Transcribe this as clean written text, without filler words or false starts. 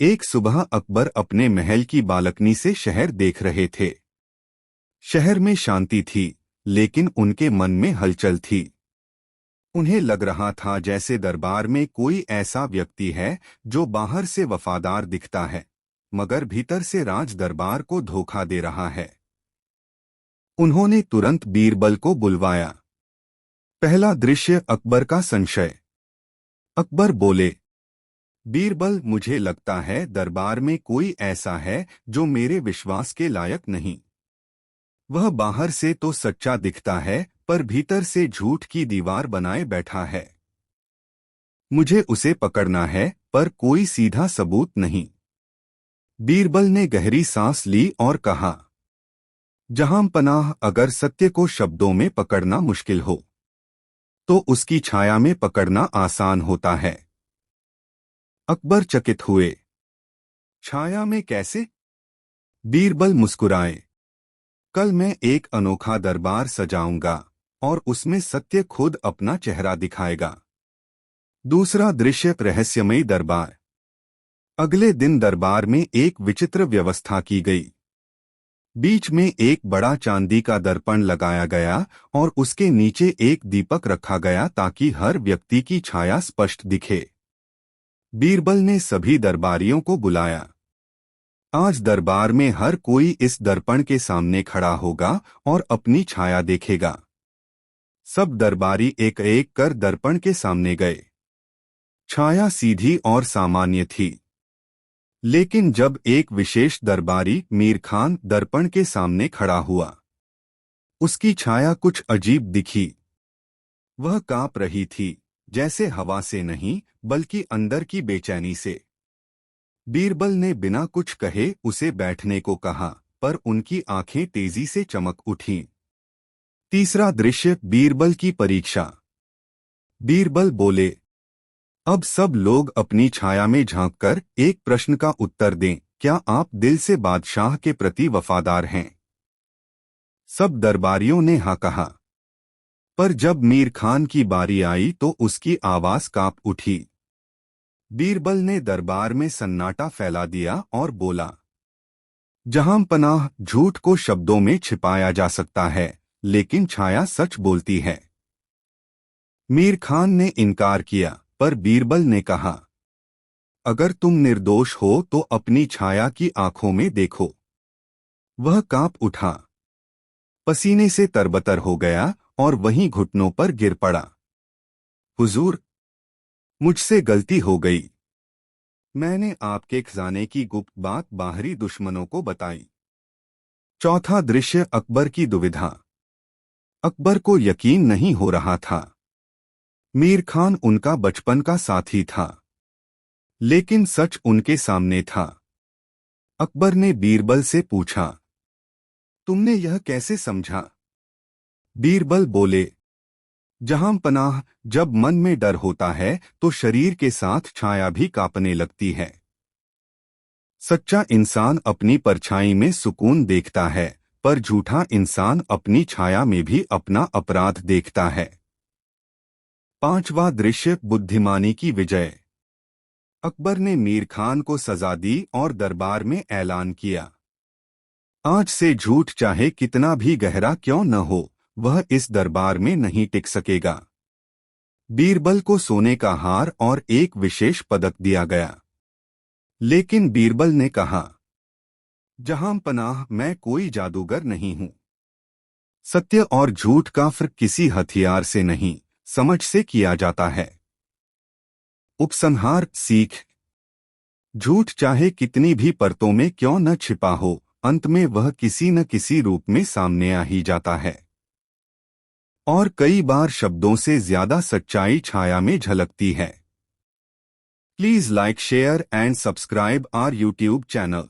एक सुबह अकबर अपने महल की बालकनी से शहर देख रहे थे। शहर में शांति थी, लेकिन उनके मन में हलचल थी। उन्हें लग रहा था जैसे दरबार में कोई ऐसा व्यक्ति है जो बाहर से वफादार दिखता है, मगर भीतर से राज दरबार को धोखा दे रहा है। उन्होंने तुरंत बीरबल को बुलवाया। पहला दृश्य, अकबर का संशय। अकबर बोले, बीरबल, मुझे लगता है दरबार में कोई ऐसा है जो मेरे विश्वास के लायक नहीं। वह बाहर से तो सच्चा दिखता है, पर भीतर से झूठ की दीवार बनाए बैठा है। मुझे उसे पकड़ना है, पर कोई सीधा सबूत नहीं। बीरबल ने गहरी सांस ली और कहा, जहां पनाह, अगर सत्य को शब्दों में पकड़ना मुश्किल हो तो उसकी छाया में पकड़ना आसान होता है। अकबर चकित हुए। छाया में कैसे? बीरबल मुस्कुराए। कल मैं एक अनोखा दरबार सजाऊंगा और उसमें सत्य खुद अपना चेहरा दिखाएगा। दूसरा दृश्य, रहस्यमयी दरबार। अगले दिन दरबार में एक विचित्र व्यवस्था की गई। बीच में एक बड़ा चांदी का दर्पण लगाया गया और उसके नीचे एक दीपक रखा गया ताकि हर व्यक्ति की छाया स्पष्ट दिखे। बीरबल ने सभी दरबारियों को बुलाया। आज दरबार में हर कोई इस दर्पण के सामने खड़ा होगा और अपनी छाया देखेगा। सब दरबारी एक एक कर दर्पण के सामने गए। छाया सीधी और सामान्य थी, लेकिन जब एक विशेष दरबारी मीर खान दर्पण के सामने खड़ा हुआ, उसकी छाया कुछ अजीब दिखी। वह कांप रही थी, जैसे हवा से नहीं बल्कि अंदर की बेचैनी से। बीरबल ने बिना कुछ कहे उसे बैठने को कहा, पर उनकी आंखें तेजी से चमक उठीं। तीसरा दृश्य, बीरबल की परीक्षा। बीरबल बोले, अब सब लोग अपनी छाया में झांककर एक प्रश्न का उत्तर दें, क्या आप दिल से बादशाह के प्रति वफादार हैं? सब दरबारियों ने हाँ कहा। पर जब मीर खान की बारी आई तो उसकी आवाज कांप उठी। बीरबल ने दरबार में सन्नाटा फैला दिया और बोला, जहां पनाह, झूठ को शब्दों में छिपाया जा सकता है, लेकिन छाया सच बोलती है। मीर खान ने इनकार किया, पर बीरबल ने कहा, अगर तुम निर्दोष हो तो अपनी छाया की आंखों में देखो। वह कांप उठा, पसीने से तरबतर हो गया और वहीं घुटनों पर गिर पड़ा। हुजूर, मुझसे गलती हो गई। मैंने आपके खजाने की गुप्त बात बाहरी दुश्मनों को बताई। चौथा दृश्य, अकबर की दुविधा। अकबर को यकीन नहीं हो रहा था। मीर खान उनका बचपन का साथी था, लेकिन सच उनके सामने था। अकबर ने बीरबल से पूछा, तुमने यह कैसे समझा? बीरबल बोले, जहां पनाह, जब मन में डर होता है तो शरीर के साथ छाया भी कांपने लगती है। सच्चा इंसान अपनी परछाई में सुकून देखता है, पर झूठा इंसान अपनी छाया में भी अपना अपराध देखता है। पांचवा दृश्य, बुद्धिमानी की विजय। अकबर ने मीर खान को सजा दी और दरबार में ऐलान किया, आज से झूठ चाहे कितना भी गहरा क्यों न हो, वह इस दरबार में नहीं टिक सकेगा। बीरबल को सोने का हार और एक विशेष पदक दिया गया। लेकिन बीरबल ने कहा, जहां पनाह, मैं कोई जादूगर नहीं हूं। सत्य और झूठ का फर्क किसी हथियार से नहीं, समझ से किया जाता है। उपसंहार, सीख। झूठ चाहे कितनी भी परतों में क्यों न छिपा हो, अंत में वह किसी न किसी रूप में सामने आ ही जाता है। और कई बार शब्दों से ज्यादा सच्चाई छाया में झलकती है। Please like, share and subscribe our YouTube channel.